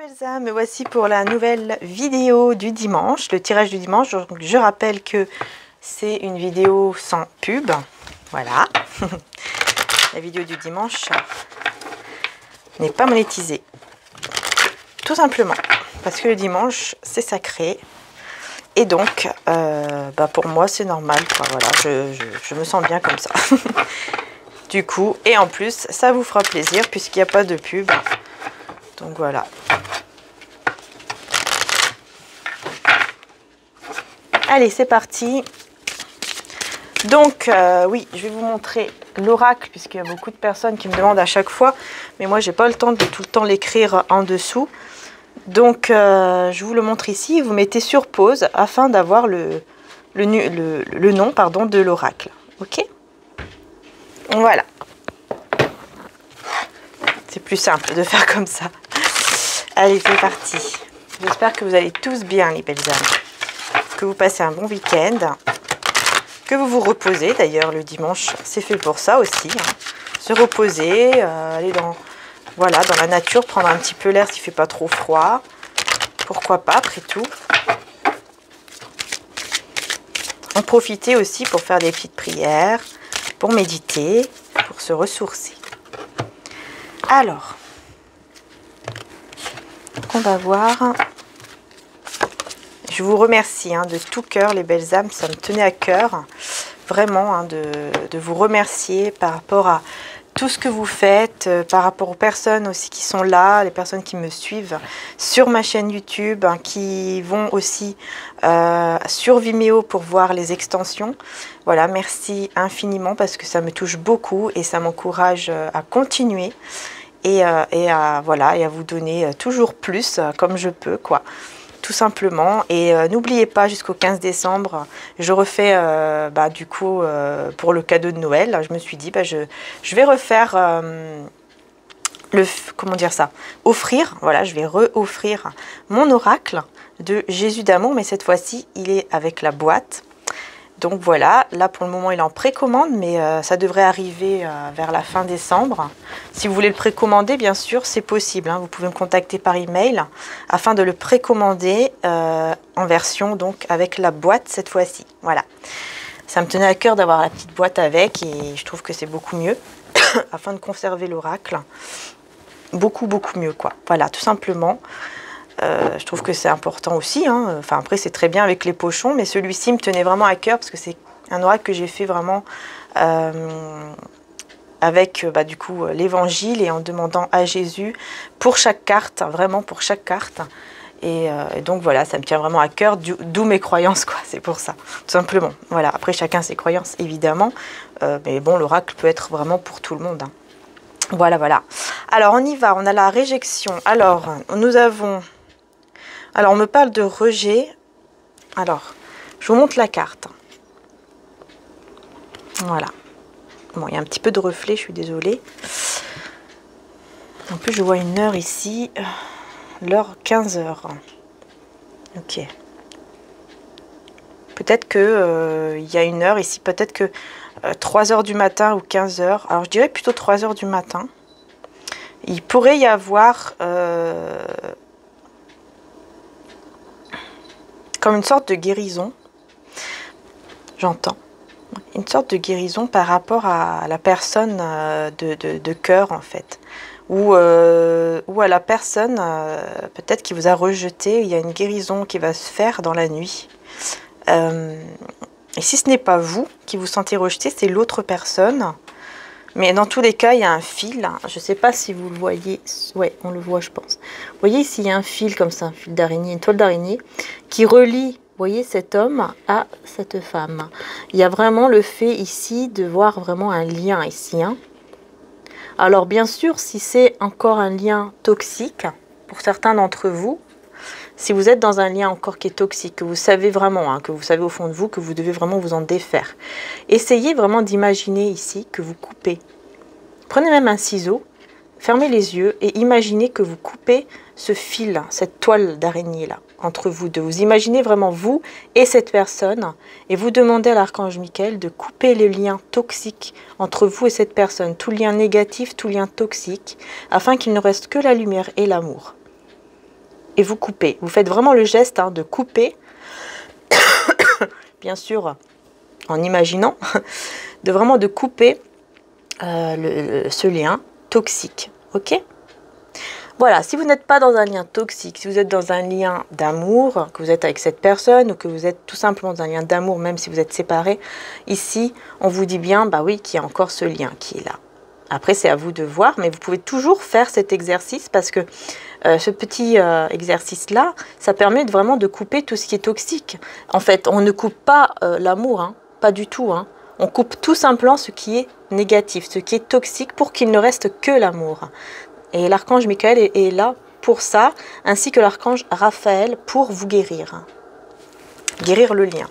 belles âmes, me voici pour la nouvelle vidéo du dimanche, le tirage du dimanche. Donc, je rappelle que c'est une vidéo sans pub, voilà. La vidéo du dimanche n'est pas monétisée, tout simplement, parce que le dimanche c'est sacré. Et donc, pour moi c'est normal, quoi. Voilà, je me sens bien comme ça. Du coup, et en plus, ça vous fera plaisir puisqu'il n'y a pas de pub. Donc voilà. Allez, c'est parti. Donc, oui, je vais vous montrer l'oracle, puisqu'il y a beaucoup de personnes qui me demandent à chaque fois. Mais moi, j'ai pas le temps de tout le temps l'écrire en dessous. Donc, je vous le montre ici. Vous mettez sur pause afin d'avoir le nom pardon, de l'oracle. Ok? Voilà. C'est plus simple de faire comme ça. Allez, c'est parti. J'espère que vous allez tous bien, les belles âmes. Que vous passez un bon week-end. Que vous vous reposez. D'ailleurs, le dimanche, c'est fait pour ça aussi. Hein. Se reposer, aller dans la nature, prendre un petit peu l'air s'il ne fait pas trop froid. Pourquoi pas, après tout. En profiter aussi pour faire des petites prières, pour méditer, pour se ressourcer. Alors, on va voir. Je vous remercie de tout cœur, les belles âmes. Ça me tenait à cœur, vraiment, de vous remercier par rapport à tout ce que vous faites, par rapport aux personnes aussi qui sont là, les personnes qui me suivent sur ma chaîne YouTube, qui vont aussi sur Vimeo pour voir les extensions. Voilà, merci infiniment parce que ça me touche beaucoup et ça m'encourage à continuer et à vous donner toujours plus comme je peux, quoi. Tout simplement. Et n'oubliez pas, jusqu'au 15 décembre, je refais du coup pour le cadeau de Noël. Je me suis dit, je vais refaire offrir, voilà, je vais re-offrir mon oracle de Jésus d'amour, mais cette fois-ci, il est avec la boîte. Donc voilà, là pour le moment il est en précommande, mais ça devrait arriver vers la fin décembre. Si vous voulez le précommander, bien sûr, c'est possible. Vous pouvez me contacter par email afin de le précommander en version donc avec la boîte cette fois-ci. Voilà, ça me tenait à cœur d'avoir la petite boîte avec et je trouve que c'est beaucoup mieux afin de conserver l'oracle. Beaucoup mieux, quoi. Voilà, tout simplement. Je trouve que c'est important aussi. Enfin, après, c'est très bien avec les pochons, mais celui-ci me tenait vraiment à cœur parce que c'est un oracle que j'ai fait vraiment avec du coup l'évangile et en demandant à Jésus pour chaque carte, vraiment pour chaque carte. Et donc voilà, ça me tient vraiment à cœur, d'où mes croyances, quoi. C'est pour ça, tout simplement. Voilà. Après, chacun ses croyances, évidemment, mais bon, l'oracle peut être vraiment pour tout le monde. Voilà. Alors, on y va. On a la réjection. Alors, nous avons. Alors, on me parle de rejet. Alors, je vous montre la carte. Voilà. Bon, il y a un petit peu de reflet, je suis désolée. En plus, je vois une heure ici. L'heure 15h. Ok. Peut-être que il y a une heure ici. Peut-être que 3h du matin ou 15h. Alors, je dirais plutôt 3h du matin. Il pourrait y avoir... comme une sorte de guérison, j'entends, une sorte de guérison par rapport à la personne de cœur en fait, ou à la personne peut-être qui vous a rejeté, il y a une guérison qui va se faire dans la nuit. Et si ce n'est pas vous qui vous sentez rejeté, c'est l'autre personne. Mais dans tous les cas, il y a un fil. Je ne sais pas si vous le voyez. Oui, on le voit, je pense. Vous voyez ici, il y a un fil comme ça, un fil d'araignée, une toile d'araignée, qui relie, vous voyez, cet homme à cette femme. Il y a vraiment le fait ici de voir vraiment un lien ici. Alors, bien sûr, si c'est encore un lien toxique, pour certains d'entre vous, si vous êtes dans un lien encore qui est toxique, que vous savez vraiment, que vous savez au fond de vous, que vous devez vraiment vous en défaire, essayez vraiment d'imaginer ici que vous coupez. Prenez même un ciseau, fermez les yeux et imaginez que vous coupez ce fil, cette toile d'araignée là, entre vous deux. Vous imaginez vraiment vous et cette personne et vous demandez à l'archange Michael de couper le lien toxique entre vous et cette personne, tout lien négatif, tout lien toxique, afin qu'il ne reste que la lumière et l'amour. et vous coupez. Vous faites vraiment le geste de couper, bien sûr, en imaginant, de couper ce lien toxique, ok? Voilà, si vous n'êtes pas dans un lien toxique, si vous êtes dans un lien d'amour, que vous êtes avec cette personne ou que vous êtes tout simplement dans un lien d'amour, même si vous êtes séparés, ici, on vous dit bien, bah oui, qu'il y a encore ce lien qui est là. Après, c'est à vous de voir, mais vous pouvez toujours faire cet exercice parce que ce petit exercice-là, ça permet vraiment de couper tout ce qui est toxique. En fait, on ne coupe pas l'amour, pas du tout. On coupe tout simplement ce qui est négatif, ce qui est toxique pour qu'il ne reste que l'amour. Et l'archange Michael est là pour ça, ainsi que l'archange Raphaël pour vous guérir. Guérir le lien.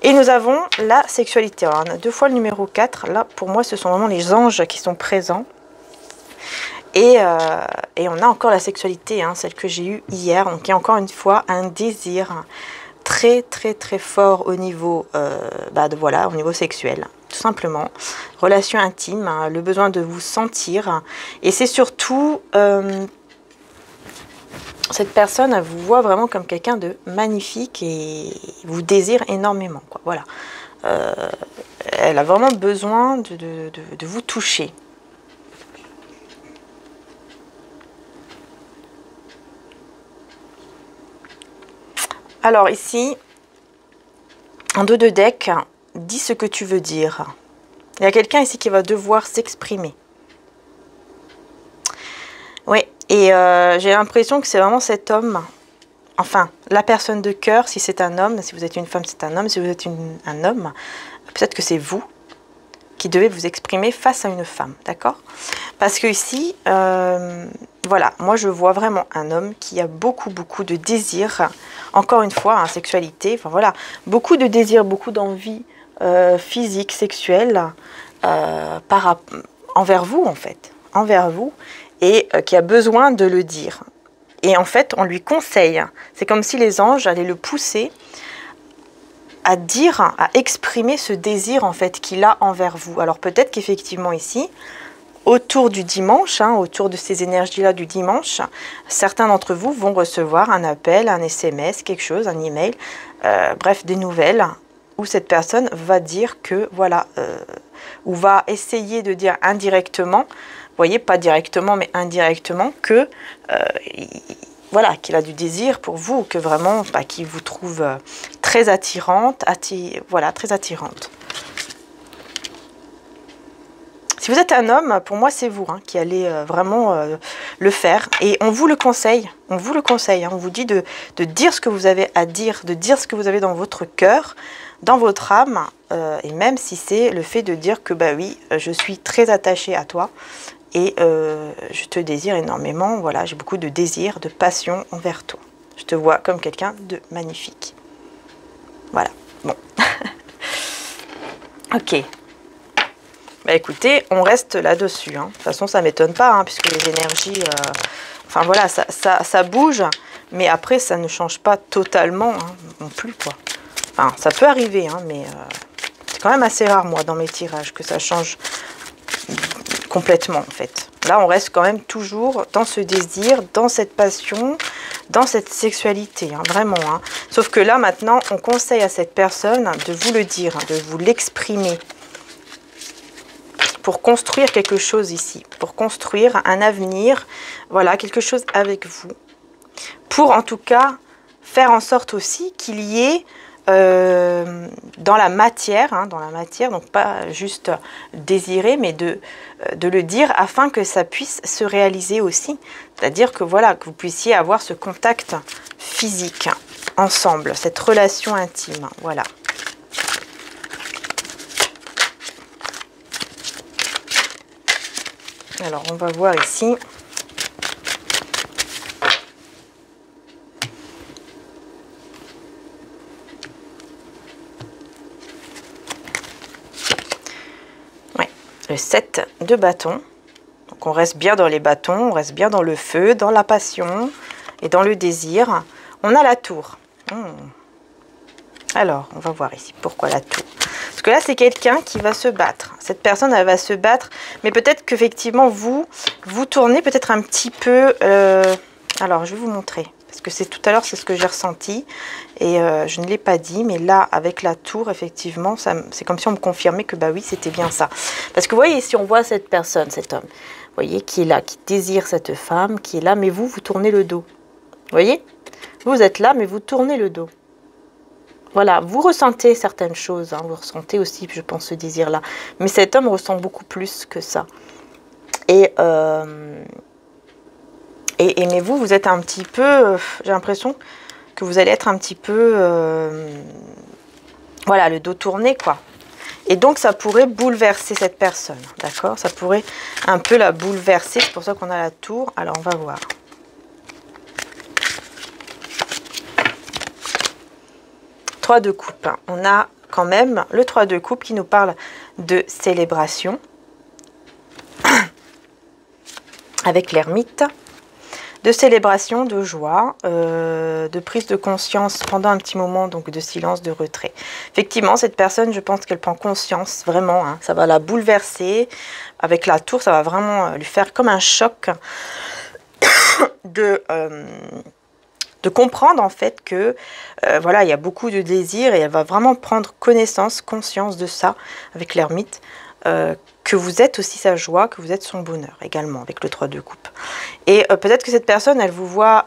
Et nous avons la sexualité. Alors, on a 2 fois le numéro 4. Là, pour moi, ce sont vraiment les anges qui sont présents. Et on a encore la sexualité, celle que j'ai eue hier. Donc, il y a encore une fois un désir très, très, très fort au niveau, au niveau sexuel. Tout simplement, relation intime, le besoin de vous sentir. Et c'est surtout, cette personne, elle vous voit vraiment comme quelqu'un de magnifique et vous désire énormément, quoi. Voilà. Elle a vraiment besoin de vous toucher. Alors ici, en 2 de deck, dis ce que tu veux dire. Il y a quelqu'un ici qui va devoir s'exprimer. Oui, et j'ai l'impression que c'est vraiment cet homme, enfin, la personne de cœur, si c'est un homme, si vous êtes une femme, c'est un homme, si vous êtes un homme, peut-être que c'est vous qui devez vous exprimer face à une femme, d'accord? Parce que ici, voilà, moi je vois vraiment un homme qui a beaucoup, beaucoup de désir, encore une fois, sexualité, enfin voilà, beaucoup de désir, beaucoup d'envie physique, sexuelle, envers vous en fait, envers vous, et qui a besoin de le dire. Et en fait, on lui conseille, c'est comme si les anges allaient le pousser à dire, à exprimer ce désir en fait qu'il a envers vous. Alors peut-être qu'effectivement ici, autour du dimanche, autour de ces énergies-là du dimanche, certains d'entre vous vont recevoir un appel, un SMS, quelque chose, un email, bref, des nouvelles, où cette personne va dire que, voilà, ou va essayer de dire indirectement, vous voyez, pas directement, mais indirectement, que, voilà, qu'il a du désir pour vous, que vraiment, qu'il vous trouve très attirante, voilà, très attirante. Si vous êtes un homme, pour moi, c'est vous qui allez vraiment le faire. Et on vous le conseille, on vous dit de dire ce que vous avez à dire, de dire ce que vous avez dans votre cœur, dans votre âme, et même si c'est le fait de dire que, bah oui, je suis très attachée à toi, et je te désire énormément, voilà, j'ai beaucoup de désir, de passion envers toi. Je te vois comme quelqu'un de magnifique. Voilà, bon. Ok. Bah écoutez, on reste là-dessus. De toute façon, ça ne m'étonne pas, puisque les énergies... enfin voilà, ça bouge, mais après, ça ne change pas totalement non plus, quoi. Enfin, ça peut arriver, mais c'est quand même assez rare, moi, dans mes tirages, que ça change complètement, en fait. Là, on reste quand même toujours dans ce désir, dans cette passion, dans cette sexualité, vraiment. Sauf que là, maintenant, on conseille à cette personne de vous le dire, de vous l'exprimer, pour construire quelque chose ici, pour construire un avenir, voilà, quelque chose avec vous. Pour en tout cas faire en sorte aussi qu'il y ait dans la matière, donc pas juste désirer, mais de le dire afin que ça puisse se réaliser aussi. C'est-à-dire que voilà, que vous puissiez avoir ce contact physique ensemble, cette relation intime, voilà. Alors, on va voir ici. Ouais, le 7 de bâton. Donc, on reste bien dans les bâtons, on reste bien dans le feu, dans la passion et dans le désir. On a la tour. Alors, on va voir ici. Pourquoi la tour? Parce que là, c'est quelqu'un qui va se battre. Cette personne, elle va se battre. Mais peut-être qu'effectivement, vous tournez peut-être un petit peu... Alors, je vais vous montrer. Parce que c'est tout à l'heure, c'est ce que j'ai ressenti. Et je ne l'ai pas dit, mais là, avec la tour, effectivement, c'est comme si on me confirmait que bah oui, c'était bien ça. Parce que vous voyez, si on voit cette personne, cet homme, vous voyez, qui est là, qui désire cette femme, qui est là, mais vous tournez le dos. Vous voyez? Vous êtes là, mais vous tournez le dos. Voilà, vous ressentez certaines choses, hein, vous ressentez aussi, je pense, ce désir-là. Mais cet homme ressent beaucoup plus que ça. Et mais vous êtes un petit peu, j'ai l'impression que vous allez être un petit peu, voilà, le dos tourné, quoi. Et donc, ça pourrait bouleverser cette personne, d'accord? Ça pourrait un peu la bouleverser, c'est pour ça qu'on a la tour. Alors, on va voir. Trois de coupe. On a quand même le 3 de coupe qui nous parle de célébration avec l'ermite, de célébration, de joie, de prise de conscience pendant un petit moment, donc de silence, de retrait. Effectivement, cette personne, je pense qu'elle prend conscience, vraiment, hein, ça va la bouleverser. Avec la tour, ça va vraiment lui faire comme un choc de comprendre en fait que voilà, il y a beaucoup de désirs et elle va vraiment prendre connaissance, conscience de ça avec l'ermite, que vous êtes aussi sa joie, que vous êtes son bonheur également avec le 3 de coupe. Et peut-être que cette personne, elle vous voit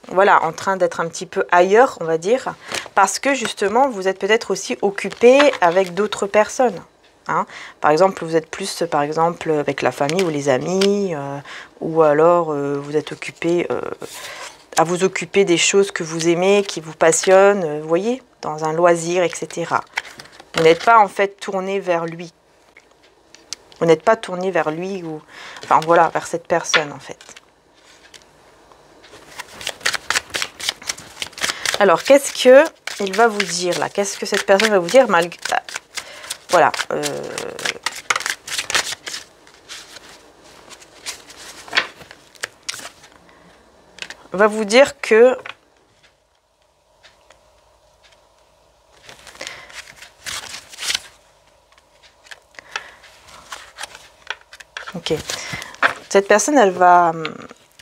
voilà, en train d'être un petit peu ailleurs, on va dire, parce que justement, vous êtes peut-être aussi occupé avec d'autres personnes. Hein. Par exemple, vous êtes plus, par exemple, avec la famille ou les amis, ou alors vous êtes occupé à vous occuper des choses que vous aimez, qui vous passionnent, vous voyez, dans un loisir, etc. Vous n'êtes pas en fait tourné vers lui. Vous n'êtes pas tourné vers lui ou, enfin voilà, vers cette personne en fait. Alors, qu'est-ce que il va vous dire là? Qu'est-ce que cette personne va vous dire malgré, voilà. Va vous dire que ok, cette personne elle va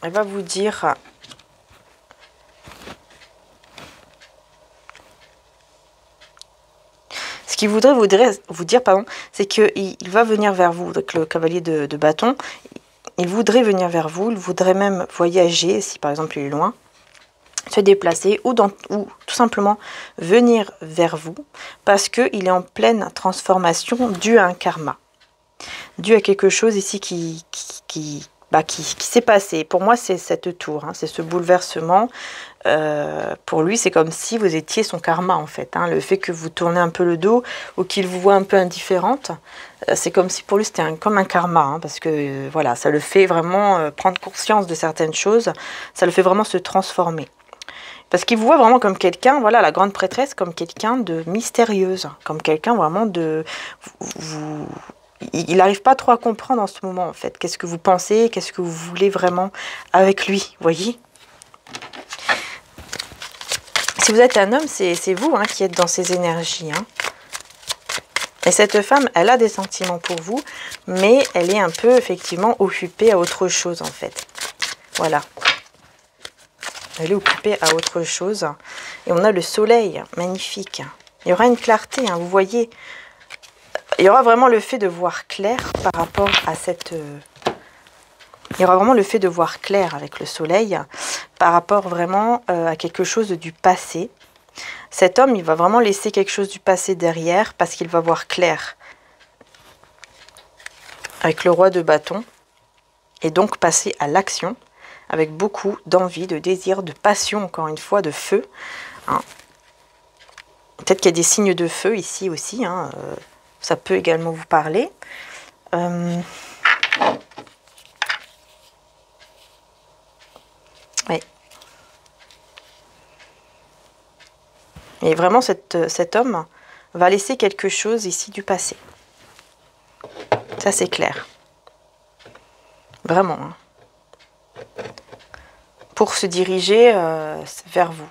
vous dire ce qu'il voudrait vous dire pardon, c'est qu'il va venir vers vous, donc le cavalier de bâton. Il voudrait venir vers vous, il voudrait même voyager, si par exemple il est loin, se déplacer ou tout simplement venir vers vous parce qu'il est en pleine transformation dû à un karma, dû à quelque chose ici qui s'est passé. Pour moi, c'est cette tour, hein, c'est ce bouleversement. Pour lui, c'est comme si vous étiez son karma en fait. Hein. Le fait que vous tournez un peu le dos ou qu'il vous voit un peu indifférente, c'est comme si pour lui c'était comme un karma, hein, parce que voilà, ça le fait vraiment prendre conscience de certaines choses, ça le fait vraiment se transformer. Parce qu'il vous voit vraiment comme quelqu'un, voilà, la grande prêtresse, comme quelqu'un de mystérieuse, comme quelqu'un vraiment de... il n'arrive pas trop à comprendre en ce moment en fait. Qu'est-ce que vous pensez, qu'est-ce que vous voulez vraiment avec lui, voyez? Si vous êtes un homme, c'est vous hein, qui êtes dans ces énergies. Hein. Et cette femme, elle a des sentiments pour vous, mais elle est un peu, effectivement, occupée à autre chose, en fait. Voilà. Elle est occupée à autre chose. Et on a le soleil, magnifique. Il y aura une clarté, hein, vous voyez. Il y aura vraiment le fait de voir clair par rapport à cette... Il y aura vraiment le fait de voir clair avec le soleil par rapport vraiment à quelque chose du passé. Cet homme, il va vraiment laisser quelque chose du passé derrière parce qu'il va voir clair avec le roi de bâton et donc passer à l'action avec beaucoup d'envie, de désir, de passion, encore une fois, de feu. Hein. Peut-être qu'il y a des signes de feu ici aussi. Hein. Ça peut également vous parler. Oui. Et vraiment, cet homme va laisser quelque chose ici du passé. Ça, c'est clair. Vraiment. Hein. Pour se diriger vers vous.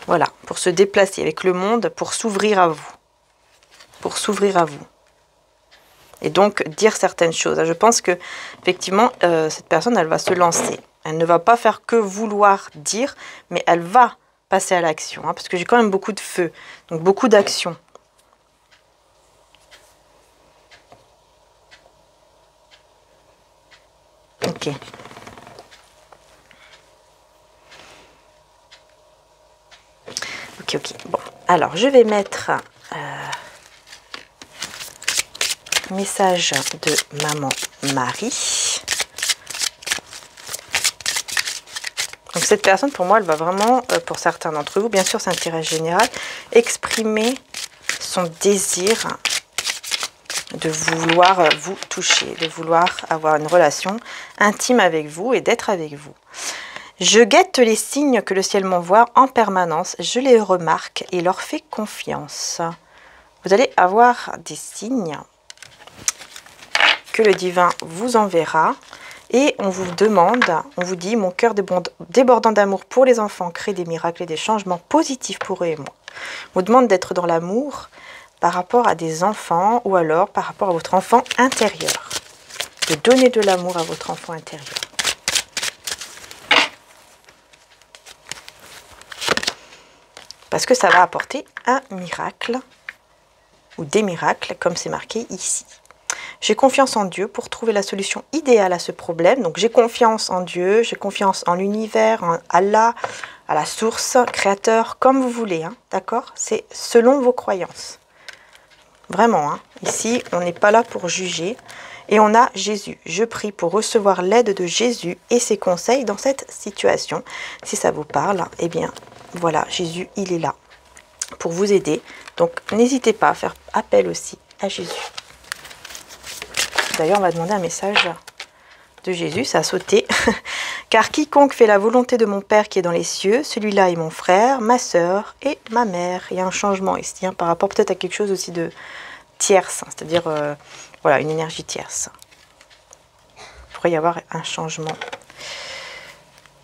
Voilà, pour se déplacer avec le monde, pour s'ouvrir à vous. Pour s'ouvrir à vous. Et donc, dire certaines choses. Je pense que, effectivement, cette personne, elle va se lancer. Elle ne va pas faire que vouloir dire, mais elle va passer à l'action, hein, parce que j'ai quand même beaucoup de feu, donc beaucoup d'action. Ok. Ok, ok. Bon, alors je vais mettre message de maman Marie. Donc cette personne, pour moi, elle va vraiment, pour certains d'entre vous, bien sûr c'est un tirage général, exprimer son désir de vouloir vous toucher, de vouloir avoir une relation intime avec vous et d'être avec vous. Je guette les signes que le ciel m'envoie en permanence, je les remarque et leur fais confiance. Vous allez avoir des signes que le divin vous enverra. Et on vous demande, on vous dit, mon cœur débordant d'amour pour les enfants crée des miracles et des changements positifs pour eux et moi. On vous demande d'être dans l'amour par rapport à des enfants ou alors par rapport à votre enfant intérieur. De donner de l'amour à votre enfant intérieur. Parce que ça va apporter un miracle ou des miracles comme c'est marqué ici. J'ai confiance en Dieu pour trouver la solution idéale à ce problème. Donc j'ai confiance en Dieu, j'ai confiance en l'univers, en Allah, à la source, créateur, comme vous voulez. Hein, d'accord? C'est selon vos croyances. Vraiment, hein, ici, on n'est pas là pour juger. Et on a Jésus. Je prie pour recevoir l'aide de Jésus et ses conseils dans cette situation. Si ça vous parle, eh bien, voilà, Jésus, il est là pour vous aider. Donc n'hésitez pas à faire appel aussi à Jésus. D'ailleurs, on va demander un message de Jésus, ça a sauté. Car quiconque fait la volonté de mon Père qui est dans les cieux, celui-là est mon frère, ma sœur et ma mère. Il y a un changement ici, hein, par rapport peut-être à quelque chose aussi de tierce, hein, c'est-à-dire voilà, une énergie tierce. Il pourrait y avoir un changement.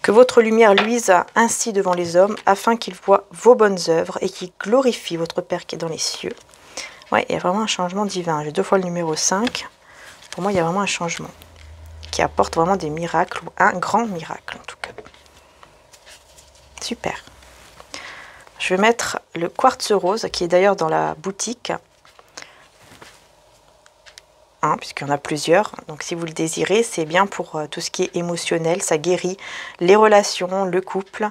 Que votre lumière luise ainsi devant les hommes, afin qu'ils voient vos bonnes œuvres et qu'ils glorifient votre Père qui est dans les cieux. Ouais, il y a vraiment un changement divin. J'ai 2 fois le numéro 5. Pour moi, il y a vraiment un changement qui apporte vraiment des miracles, ou un grand miracle en tout cas. Super. Je vais mettre le quartz rose, qui est d'ailleurs dans la boutique, hein, puisqu'il y en a plusieurs. Donc si vous le désirez, c'est bien pour tout ce qui est émotionnel, ça guérit les relations, le couple,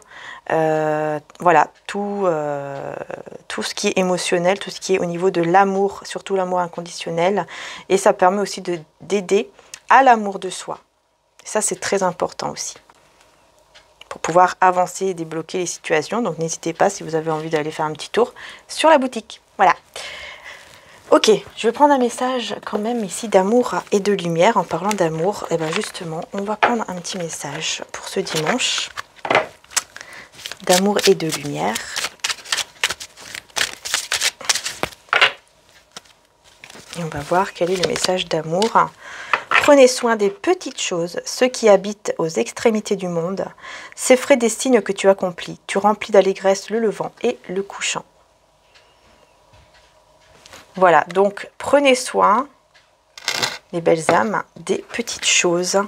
voilà, tout ce qui est émotionnel, tout ce qui est au niveau de l'amour, surtout l'amour inconditionnel. Et ça permet aussi d'aider à l'amour de soi. Ça, c'est très important aussi, pour pouvoir avancer et débloquer les situations. Donc n'hésitez pas si vous avez envie d'aller faire un petit tour sur la boutique. Voilà. Ok, je vais prendre un message quand même ici d'amour et de lumière. En parlant d'amour, et bien justement, on va prendre un petit message pour ce dimanche. D'amour et de lumière. Et on va voir quel est le message d'amour. Prenez soin des petites choses, ceux qui habitent aux extrémités du monde. C'est frais des signes que tu accomplis. Tu remplis d'allégresse le levant et le couchant. Voilà, donc prenez soin, les belles âmes, des petites choses.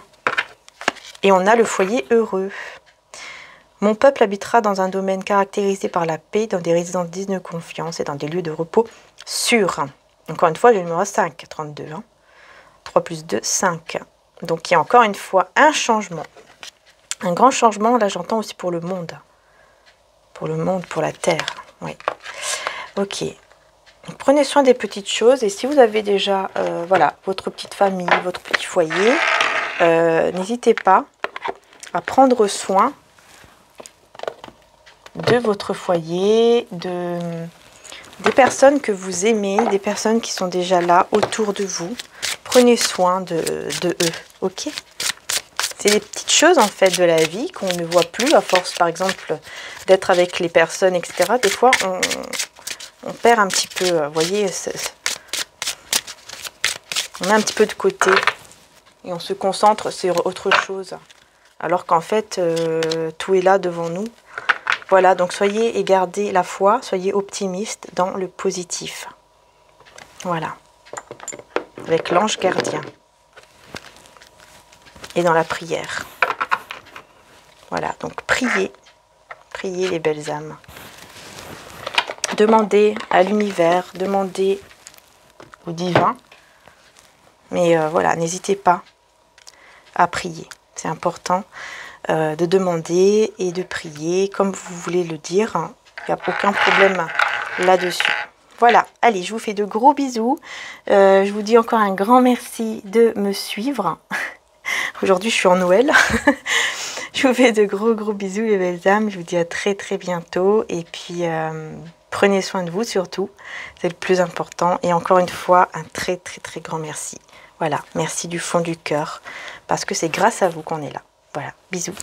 Et on a le foyer heureux. Mon peuple habitera dans un domaine caractérisé par la paix, dans des résidences dignes de confiance et dans des lieux de repos sûrs. Encore une fois, le numéro 5, 32. Hein. 3 plus 2, 5. Donc il y a encore une fois un changement. Un grand changement, là j'entends aussi pour le monde. Pour le monde, pour la terre. Oui. Ok. Donc, prenez soin des petites choses. Et si vous avez déjà voilà, votre petite famille, votre petit foyer, n'hésitez pas à prendre soin de votre foyer, des personnes que vous aimez, des personnes qui sont déjà là autour de vous. Prenez soin de eux, ok? C'est des petites choses en fait de la vie qu'on ne voit plus à force par exemple d'être avec les personnes, etc. Des fois on perd un petit peu, vous voyez, on met un petit peu de côté et on se concentre sur autre chose. Alors qu'en fait, tout est là devant nous. Voilà, donc soyez et gardez la foi, soyez optimistes dans le positif. Voilà. Avec l'ange gardien. Et dans la prière. Voilà, donc priez, priez les belles âmes. Demandez à l'univers, demandez au divin. Mais voilà, n'hésitez pas à prier. C'est important de demander et de prier comme vous voulez le dire. Il n'y a aucun problème là-dessus. Voilà, allez, je vous fais de gros bisous. Je vous dis encore un grand merci de me suivre. Aujourd'hui, je suis en Noël. Je vous fais de gros bisous les belles âmes. Je vous dis à très bientôt. Et puis, prenez soin de vous surtout. C'est le plus important. Et encore une fois, un très grand merci. Voilà, merci du fond du cœur. Parce que c'est grâce à vous qu'on est là. Voilà, bisous.